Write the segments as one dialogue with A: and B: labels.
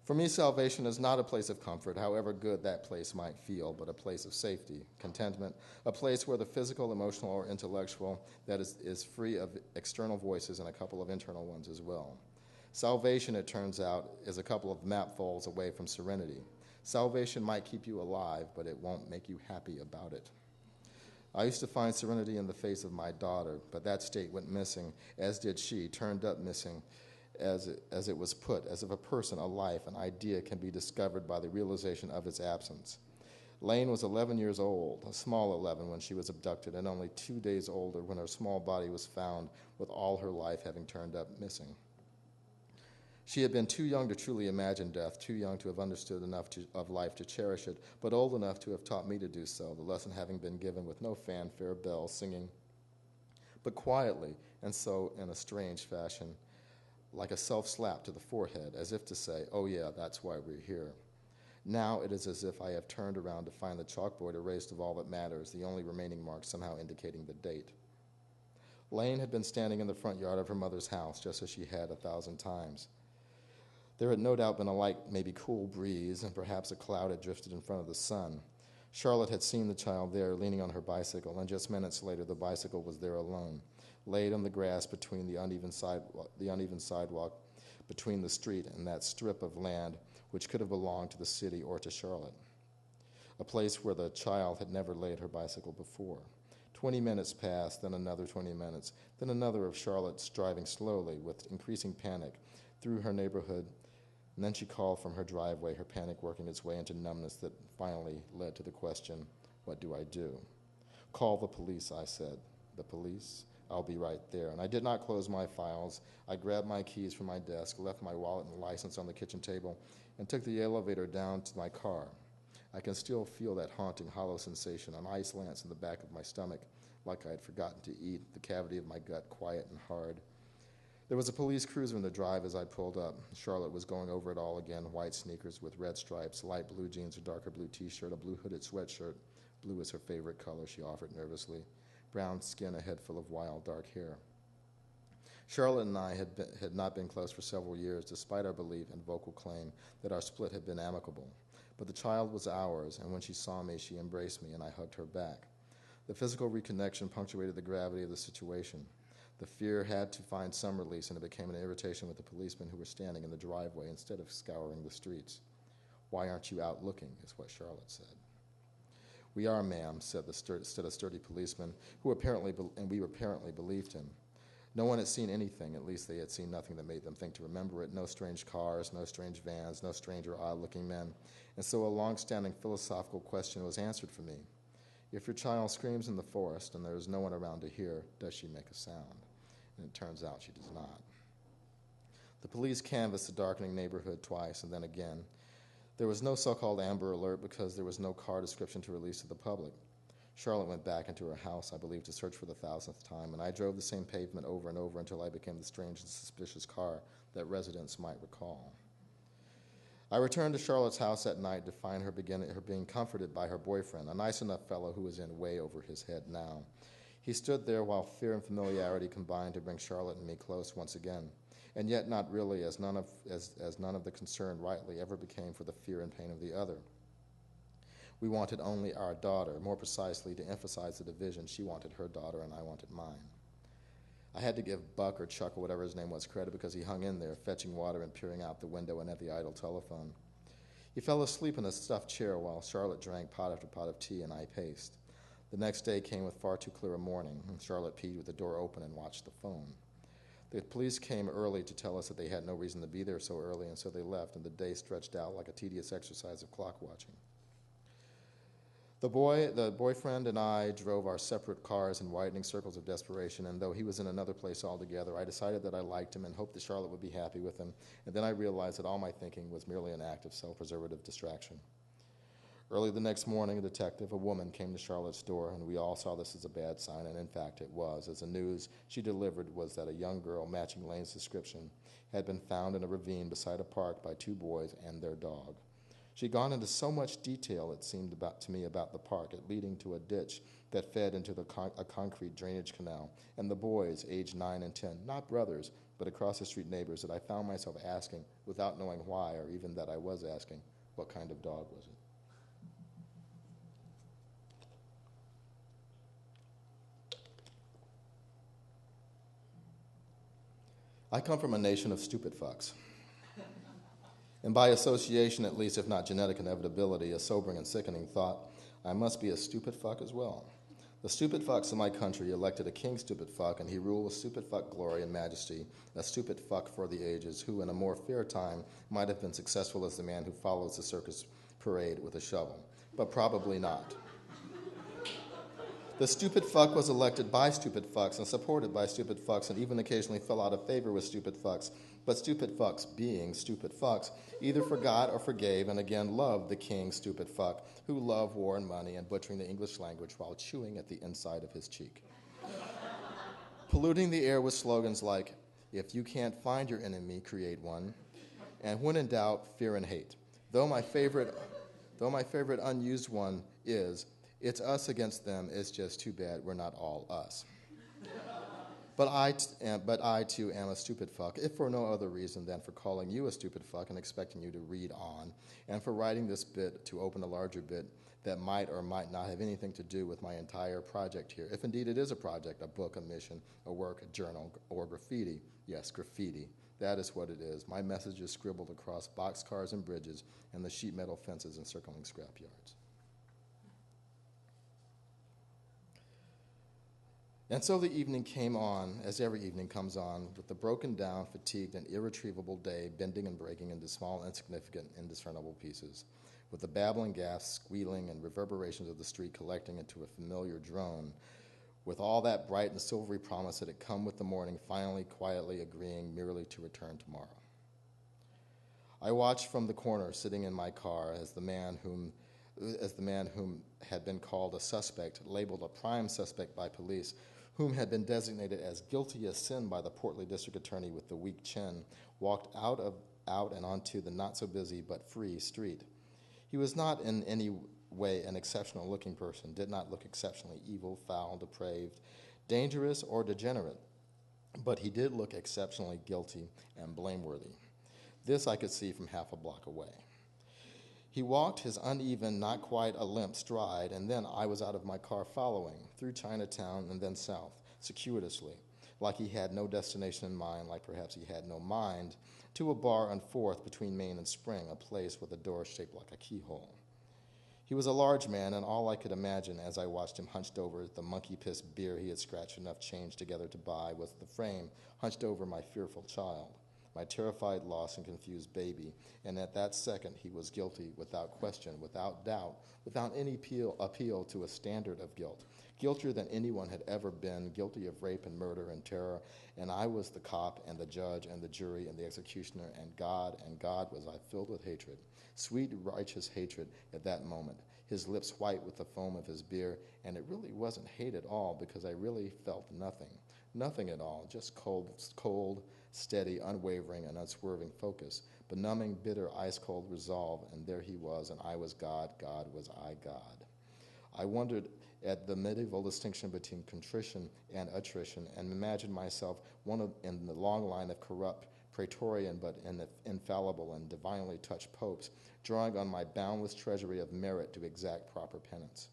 A: For me, salvation is not a place of comfort, however good that place might feel, but a place of safety, contentment, a place where the physical, emotional, or intellectual that is free of external voices and a couple of internal ones as well. Salvation, it turns out, is a couple of mapfuls away from serenity. Salvation might keep you alive, but it won't make you happy about it. I used to find serenity in the face of my daughter, but that state went missing, as did she, turned up missing, as it was put, as if a person, a life, an idea can be discovered by the realization of its absence. Lane was 11 years old, a small 11 when she was abducted, and only 2 days older when her small body was found with all her life having turned up missing. She had been too young to truly imagine death, too young to have understood enough of life to cherish it, but old enough to have taught me to do so, the lesson having been given with no fanfare, bells, singing, but quietly, and so in a strange fashion, like a self-slap to the forehead, as if to say, oh yeah, that's why we're here. Now it is as if I have turned around to find the chalkboard erased of all that matters, the only remaining mark somehow indicating the date. Lane had been standing in the front yard of her mother's house, just as she had 1,000 times. There had no doubt been a light, maybe cool breeze, and perhaps a cloud had drifted in front of the sun. Charlotte had seen the child there, leaning on her bicycle, and just minutes later the bicycle was there alone, laid on the grass between the uneven sidewalk between the street and that strip of land which could have belonged to the city or to Charlotte, a place where the child had never laid her bicycle before. 20 minutes passed, then another 20 minutes, then another of Charlotte's driving slowly with increasing panic through her neighborhood, and then she called from her driveway, her panic working its way into numbness that finally led to the question, what do I do? Call the police, I said. The police? I'll be right there. And I did not close my files. I grabbed my keys from my desk, left my wallet and license on the kitchen table, and took the elevator down to my car. I can still feel that haunting, hollow sensation, an ice lance in the back of my stomach, like I had forgotten to eat, the cavity of my gut quiet and hard. There was a police cruiser in the drive as I pulled up. Charlotte was going over it all again, white sneakers with red stripes, light blue jeans, a darker blue T-shirt, a blue hooded sweatshirt. Blue is her favorite color, she offered nervously. Brown skin, a head full of wild, dark hair. Charlotte and I had not been close for several years, despite our belief and vocal claim that our split had been amicable. But the child was ours, and when she saw me, she embraced me, and I hugged her back. The physical reconnection punctuated the gravity of the situation. The fear had to find some release, and it became an irritation with the policemen who were standing in the driveway instead of scouring the streets. Why aren't you out looking, is what Charlotte said. We are, ma'am, said a sturdy policeman, we apparently believed him. No one had seen anything, at least they had seen nothing that made them think to remember it, no strange cars, no strange vans, no strange or odd-looking men. And so a long-standing philosophical question was answered for me. If your child screams in the forest and there is no one around to hear, does she make a sound? And it turns out she does not. The police canvassed the darkening neighborhood twice and then again. There was no so-called Amber Alert because there was no car description to release to the public. Charlotte went back into her house, I believe, to search for the 1,000th time, and I drove the same pavement over and over until I became the strange and suspicious car that residents might recall. I returned to Charlotte's house at night to find her being comforted by her boyfriend, a nice enough fellow who was in way over his head now. He stood there while fear and familiarity combined to bring Charlotte and me close once again, and yet not really, as none of the concerned rightly ever became for the fear and pain of the other. We wanted only our daughter, more precisely, to emphasize the division. She wanted her daughter, and I wanted mine. I had to give Buck or Chuck or whatever his name was credit because he hung in there, fetching water and peering out the window and at the idle telephone. He fell asleep in a stuffed chair while Charlotte drank pot after pot of tea and I paced. The next day came with far too clear a morning, and Charlotte peed with the door open and watched the phone. The police came early to tell us that they had no reason to be there so early, and so they left, and the day stretched out like a tedious exercise of clock watching. The boyfriend and I drove our separate cars in widening circles of desperation, and though he was in another place altogether, I decided that I liked him and hoped that Charlotte would be happy with him, and then I realized that all my thinking was merely an act of self-preservative distraction. Early the next morning, a woman, came to Charlotte's door, and we all saw this as a bad sign, and in fact it was, as the news she delivered was that a young girl matching Lane's description had been found in a ravine beside a park by 2 boys and their dog. She'd gone into so much detail, it seemed to me, about the park, it leading to a ditch that fed into a concrete drainage canal, and the boys, aged 9 and 10, not brothers, but across the street neighbors that I found myself asking, without knowing why or even that I was asking, what kind of dog was it? I come from a nation of stupid fucks. And by association, at least, if not genetic inevitability, a sobering and sickening thought, I must be a stupid fuck as well. The stupid fucks of my country elected a king stupid fuck, and he ruled with stupid fuck glory and majesty, a stupid fuck for the ages, who in a more fair time might have been successful as the man who follows the circus parade with a shovel, but probably not. The stupid fuck was elected by stupid fucks and supported by stupid fucks and even occasionally fell out of favor with stupid fucks. But stupid fucks, being stupid fucks, either forgot or forgave and again loved the king stupid fuck, who loved war and money and butchering the English language while chewing at the inside of his cheek. Polluting the air with slogans like, if you can't find your enemy, create one, and when in doubt, fear and hate. Though my favorite unused one is, it's us against them, it's just too bad we're not all us. But I too am a stupid fuck, if for no other reason than for calling you a stupid fuck and expecting you to read on, and for writing this bit to open a larger bit that might or might not have anything to do with my entire project here, if indeed it is a project, a book, a mission, a work, a journal, or graffiti. Yes, graffiti. That is what it is. My message is scribbled across boxcars and bridges and the sheet metal fences encircling scrapyards. And so the evening came on, as every evening comes on, with the broken down, fatigued, and irretrievable day bending and breaking into small, insignificant, indiscernible pieces, with the babbling gas, squealing, and reverberations of the street collecting into a familiar drone, with all that bright and silvery promise that had come with the morning finally quietly agreeing merely to return tomorrow. I watched from the corner, sitting in my car, as the man whom had been called a suspect, labeled a prime suspect by police, whom had been designated as guilty as sin by the portly district attorney with the weak chin, walked out and onto the not-so-busy but free street. He was not in any way an exceptional-looking person, did not look exceptionally evil, foul, depraved, dangerous, or degenerate, but he did look exceptionally guilty and blameworthy. This I could see from half a block away. He walked his uneven, not quite a limp stride, and then I was out of my car following, through Chinatown and then south, circuitously, like he had no destination in mind, like perhaps he had no mind, to a bar on 4th between Main and Spring, a place with a door shaped like a keyhole. He was a large man, and all I could imagine as I watched him hunched over the monkey-piss beer he had scratched enough change together to buy was the frame hunched over my fearful child, my terrified, lost, and confused baby, and at that second he was guilty without question, without doubt, without any appeal to a standard of guilt, guiltier than anyone had ever been, guilty of rape and murder and terror, and I was the cop and the judge and the jury and the executioner, and God was I filled with hatred, sweet, righteous hatred at that moment, his lips white with the foam of his beer, and it really wasn't hate at all because I really felt nothing at all, just cold, steady, unwavering, and unswerving focus, benumbing, bitter, ice-cold resolve, and there he was, and I was God, God was I God. I wondered at the medieval distinction between contrition and attrition, and imagined myself in the long line of corrupt, praetorian, but infallible and divinely touched popes, drawing on my boundless treasury of merit to exact proper penance.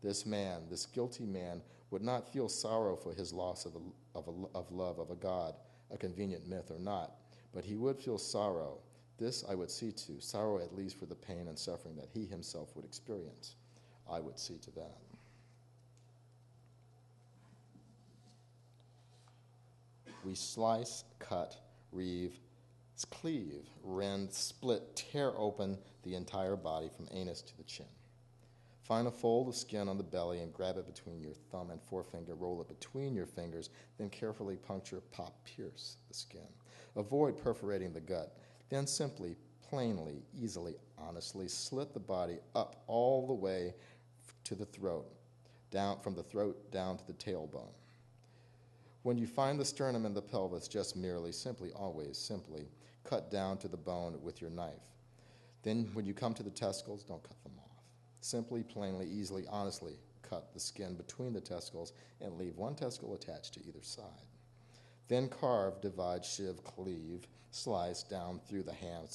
A: This man, this guilty man, would not feel sorrow for his loss of love of a God, a convenient myth or not, but he would feel sorrow. This I would see to, sorrow at least for the pain and suffering that he himself would experience. I would see to that. We slice, cut, reeve, cleave, rend, split, tear open the entire body from anus to the chin. Find a fold of skin on the belly and grab it between your thumb and forefinger, roll it between your fingers, then carefully puncture, pop, pierce the skin. Avoid perforating the gut. Then simply, plainly, easily, honestly slit the body up all the way to the throat, from the throat down to the tailbone. When you find the sternum and the pelvis, just merely, simply, always, simply, cut down to the bone with your knife. Then when you come to the testicles, don't cut them off. Simply, plainly, easily, honestly cut the skin between the testicles and leave one testicle attached to either side. Then carve, divide, shiv, cleave, slice down through the hand,